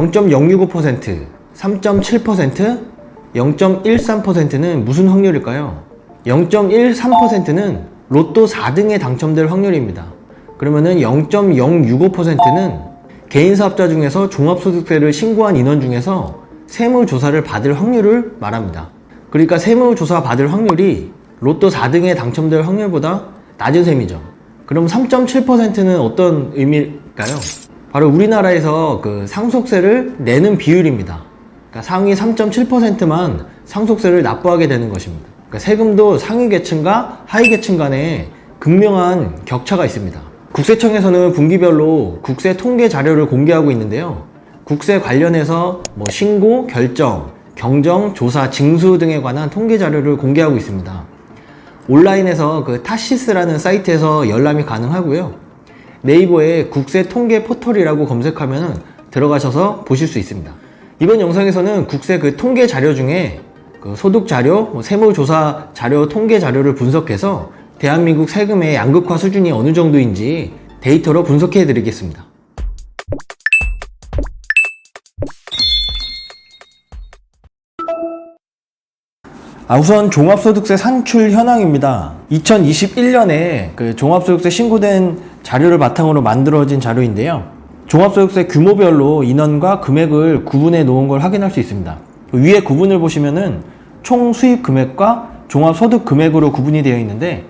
0.065%, 3.7%, 0.13%는 무슨 확률일까요? 0.13%는 로또 4등에 당첨될 확률입니다. 그러면은 0.065%는 개인사업자 중에서 종합소득세를 신고한 인원 중에서 세무조사를 받을 확률을 말합니다. 그러니까 세무조사 받을 확률이 로또 4등에 당첨될 확률보다 낮은 셈이죠. 그럼 3.7%는 어떤 의미일까요? 바로 우리나라에서 그 상속세를 내는 비율입니다. 그러니까 상위 3.7%만 상속세를 납부하게 되는 것입니다. 그러니까 세금도 상위 계층과 하위 계층 간에 극명한 격차가 있습니다. 국세청에서는 분기별로 국세 통계 자료를 공개하고 있는데요. 국세 관련해서 신고, 결정, 경정, 조사, 징수 등에 관한 통계 자료를 공개하고 있습니다. 온라인에서 그 타시스라는 사이트에서 열람이 가능하고요. 네이버에 국세 통계 포털이라고 검색하면 들어가셔서 보실 수 있습니다. 이번 영상에서는 국세 그 통계 자료 중에 그 소득 자료, 세무조사 자료, 통계 자료를 분석해서 대한민국 세금의 양극화 수준이 어느 정도인지 데이터로 분석해 드리겠습니다. 우선 종합소득세 산출 현황입니다. 2021년에 그 종합소득세 신고된 자료를 바탕으로 만들어진 자료인데요. 종합소득세 규모별로 인원과 금액을 구분해 놓은 걸 확인할 수 있습니다. 위에 구분을 보시면은 총 수입 금액과 종합소득 금액으로 구분이 되어 있는데,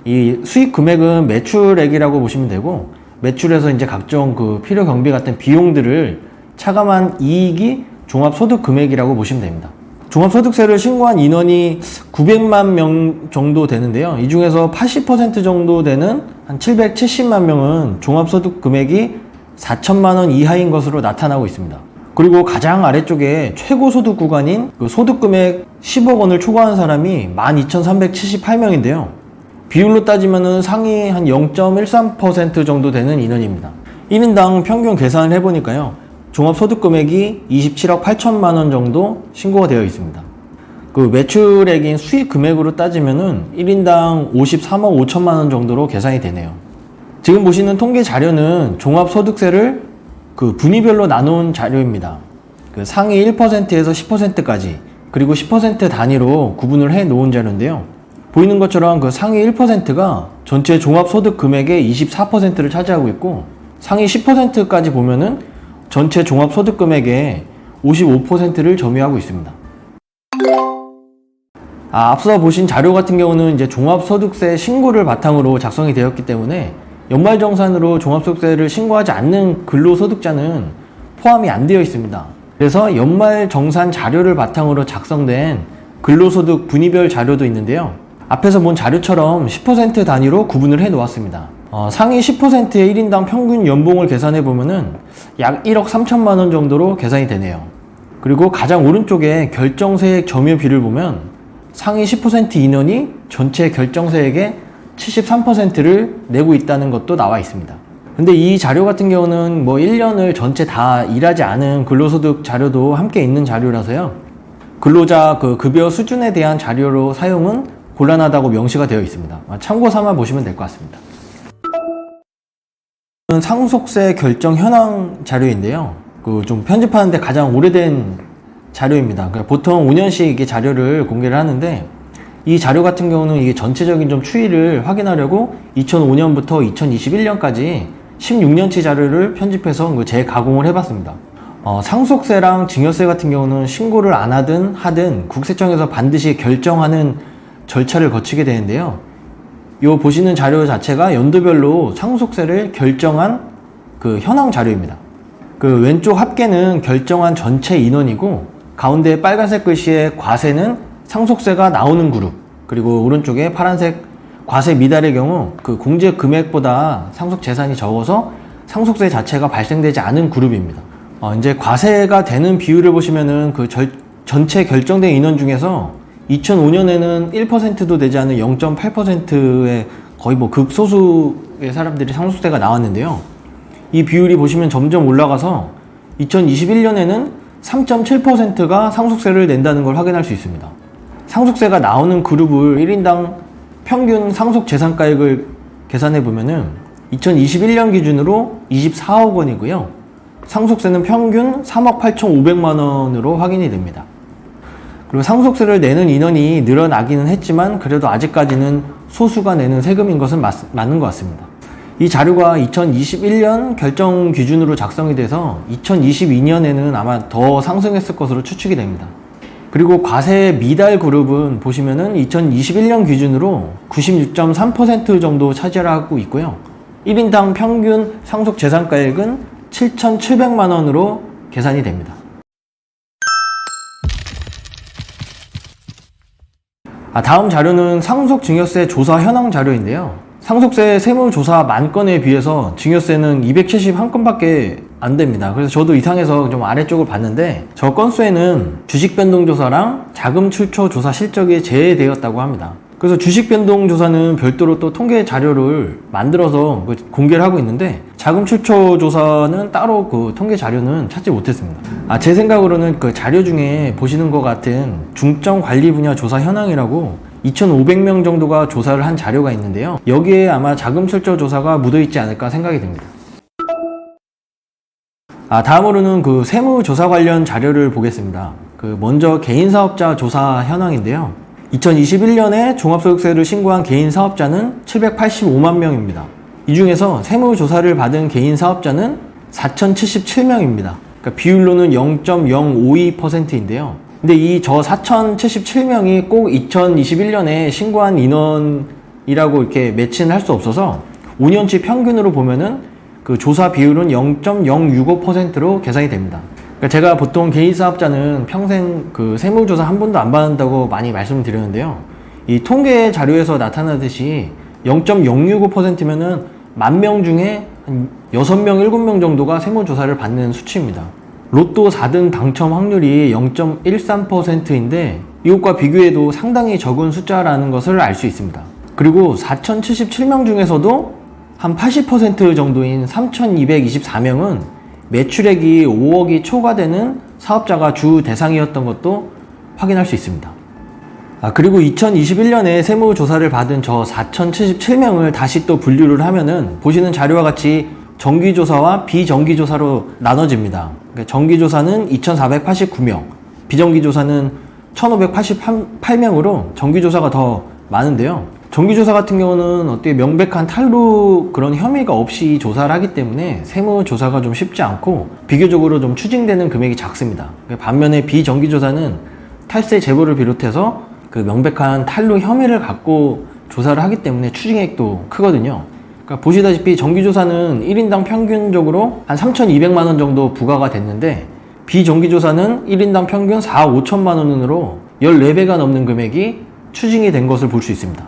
이 수입 금액은 매출액이라고 보시면 되고, 매출에서 이제 각종 그 필요 경비 같은 비용들을 차감한 이익이 종합소득 금액이라고 보시면 됩니다. 종합소득세를 신고한 인원이 900만 명 정도 되는데요. 이 중에서 80% 정도 되는 한 770만 명은 종합소득 금액이 4천만 원 이하인 것으로 나타나고 있습니다. 그리고 가장 아래쪽에 최고소득 구간인 그 소득금액 10억 원을 초과한 사람이 12,378명인데요. 비율로 따지면 상위 한 0.13% 정도 되는 인원입니다. 1인당 평균 계산을 해보니까요. 종합소득금액이 27억 8천만 원 정도 신고가 되어 있습니다. 그 매출액인 수익 금액으로 따지면은 1인당 53억 5천만 원 정도로 계산이 되네요. 지금 보시는 통계 자료는 종합소득세를 그 분위별로 나눈 자료입니다. 그 상위 1%에서 10%까지 그리고 10% 단위로 구분을 해 놓은 자료인데요. 보이는 것처럼 그 상위 1%가 전체 종합소득 금액의 24%를 차지하고 있고, 상위 10%까지 보면은 전체 종합소득 금액의 55%를 점유하고 있습니다. 앞서 보신 자료 같은 경우는 이제 종합소득세 신고를 바탕으로 작성이 되었기 때문에 연말정산으로 종합소득세를 신고하지 않는 근로소득자는 포함이 안 되어 있습니다. 그래서 연말정산 자료를 바탕으로 작성된 근로소득 분위별 자료도 있는데요. 앞에서 본 자료처럼 10% 단위로 구분을 해 놓았습니다. 상위 10%의 1인당 평균 연봉을 계산해 보면은 약 1억 3천만 원 정도로 계산이 되네요. 그리고 가장 오른쪽에 결정세액 점유비를 보면 상위 10% 인원이 전체 결정세액의 73%를 내고 있다는 것도 나와 있습니다. 근데 이 자료 같은 경우는 1년을 전체 다 일하지 않은 근로소득 자료도 함께 있는 자료라서요. 근로자 그 급여 수준에 대한 자료로 사용은 곤란하다고 명시가 되어 있습니다. 참고 삼아 보시면 될 것 같습니다. 상속세 결정 현황 자료인데요. 그 좀 편집하는데 가장 오래된 자료입니다. 보통 5년씩 이게 자료를 공개를 하는데, 이 자료 같은 경우는 이게 전체적인 좀 추이를 확인하려고 2005년부터 2021년까지 16년치 자료를 편집해서 재가공을 해봤습니다. 상속세랑 증여세 같은 경우는 신고를 안 하든 국세청에서 반드시 결정하는 절차를 거치게 되는데요. 요 보시는 자료 자체가 연도별로 상속세를 결정한 그 현황 자료입니다. 그 왼쪽 합계는 결정한 전체 인원이고, 가운데 빨간색 글씨의 과세는 상속세가 나오는 그룹, 그리고 오른쪽에 파란색 과세 미달의 경우 그 공제 금액보다 상속 재산이 적어서 상속세 자체가 발생되지 않은 그룹입니다. 이제 과세가 되는 비율을 보시면은 그 전체 결정된 인원 중에서 2005년에는 1%도 되지 않은 0.8%의 거의 극소수의 사람들이 상속세가 나왔는데요. 이 비율이 보시면 점점 올라가서 2021년에는 3.7%가 상속세를 낸다는 걸 확인할 수 있습니다. 상속세가 나오는 그룹을 1인당 평균 상속재산가액을 계산해 보면은 2021년 기준으로 24억 원이고요. 상속세는 평균 3억 8,500만 원으로 확인이 됩니다. 그리고 상속세를 내는 인원이 늘어나기는 했지만 그래도 아직까지는 소수가 내는 세금인 것은 맞는 것 같습니다. 이 자료가 2021년 결정 기준으로 작성이 돼서 2022년에는 아마 더 상승했을 것으로 추측이 됩니다. 그리고 과세 미달 그룹은 보시면은 2021년 기준으로 96.3% 정도 차지하고 있고요. 1인당 평균 상속 재산가액은 7,700만 원으로 계산이 됩니다. 다음 자료는 상속증여세 조사 현황 자료인데요. 상속세 세무조사 만 건에 비해서 증여세는 271건밖에 안 됩니다. 그래서 저도 이상해서 좀 아래쪽을 봤는데 저 건수에는 주식변동조사랑 자금출처조사 실적이 제외되었다고 합니다. 그래서 주식변동조사는 별도로 또 통계 자료를 만들어서 공개를 하고 있는데 자금출처조사는 따로 그 통계 자료는 찾지 못했습니다. 제 생각으로는 그 자료 중에 보시는 것 같은 중점관리 분야 조사 현황이라고 2,500명 정도가 조사를 한 자료가 있는데요. 여기에 아마 자금출처 조사가 묻어있지 않을까 생각이 됩니다. 다음으로는 그 세무조사 관련 자료를 보겠습니다. 먼저 개인사업자 조사 현황인데요. 2021년에 종합소득세를 신고한 개인사업자는 785만 명입니다. 이 중에서 세무조사를 받은 개인사업자는 4,077명입니다. 그러니까 비율로는 0.052%인데요. 근데 이 저 4,077명이 꼭 2021년에 신고한 인원이라고 이렇게 매치는 할 수 없어서 5년치 평균으로 보면은 그 조사 비율은 0.065%로 계산이 됩니다. 그러니까 제가 보통 개인사업자는 평생 그 세무조사 한 번도 안 받는다고 많이 말씀을 드렸는데요. 이 통계 자료에서 나타나듯이 0.065%면은 10,000명 중에 한 6명, 7명 정도가 세무조사를 받는 수치입니다. 로또 4등 당첨 확률이 0.13%인데 이것과 비교해도 상당히 적은 숫자라는 것을 알 수 있습니다. 그리고 4,077명 중에서도 한 80% 정도인 3,224명은 매출액이 5억이 초과되는 사업자가 주 대상이었던 것도 확인할 수 있습니다. 그리고 2021년에 세무조사를 받은 저 4,077명을 다시 또 분류를 하면은 보시는 자료와 같이 정기조사와 비정기조사로 나눠집니다. 그러니까 정기조사는 2,489명, 비정기조사는 1,588명으로 정기조사가 더 많은데요. 정기조사 같은 경우는 어떻게 명백한 탈루 그런 혐의가 없이 조사를 하기 때문에 세무조사가 좀 쉽지 않고 비교적으로 좀 추징되는 금액이 작습니다. 반면에 비정기조사는 탈세 제보를 비롯해서 그 명백한 탈루 혐의를 갖고 조사를 하기 때문에 추징액도 크거든요. 그러니까 보시다시피 정기조사는 1인당 평균적으로 한 3,200만 원 정도 부과가 됐는데 비정기조사는 1인당 평균 4억 5천만 원으로 14배가 넘는 금액이 추징이 된 것을 볼 수 있습니다.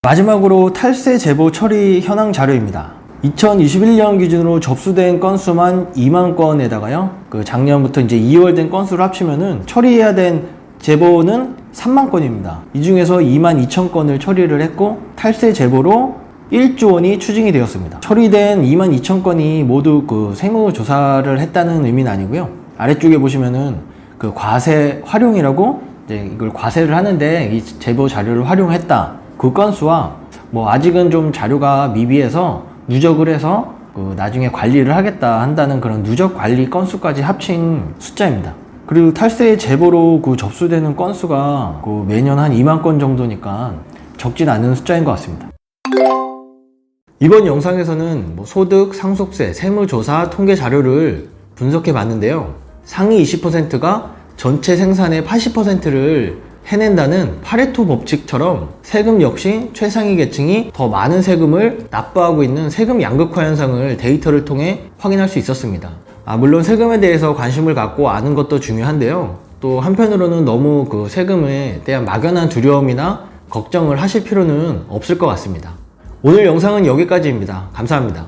마지막으로 탈세 제보 처리 현황 자료입니다. 2021년 기준으로 접수된 건수만 2만 건에다가요. 그 작년부터 이제 2월 된 건수를 합치면은 처리해야 된 제보는 3만 건입니다. 이 중에서 2만 2천 건을 처리를 했고 탈세 제보로 1조 원이 추징이 되었습니다. 처리된 2만 2천 건이 모두 그 세무조사를 했다는 의미는 아니고요. 아래쪽에 보시면은 그 과세 활용이라고 이제 이걸 과세를 하는데 이 제보 자료를 활용했다. 그 건수와 뭐 아직은 좀 자료가 미비해서 누적을 해서 그 나중에 관리를 하겠다 한다는 그런 누적 관리 건수까지 합친 숫자입니다. 그리고 탈세 제보로 그 접수되는 건수가 그 매년 한 2만 건 정도니까 적진 않은 숫자인 것 같습니다. 이번 영상에서는 뭐 소득, 상속세, 세무조사 통계 자료를 분석해 봤는데요. 상위 20%가 전체 생산의 80%를 해낸다는 파레토 법칙처럼 세금 역시 최상위 계층이 더 많은 세금을 납부하고 있는 세금 양극화 현상을 데이터를 통해 확인할 수 있었습니다. 물론 세금에 대해서 관심을 갖고 아는 것도 중요한데요. 또 한편으로는 너무 그 세금에 대한 막연한 두려움이나 걱정을 하실 필요는 없을 것 같습니다. 오늘 영상은 여기까지입니다. 감사합니다.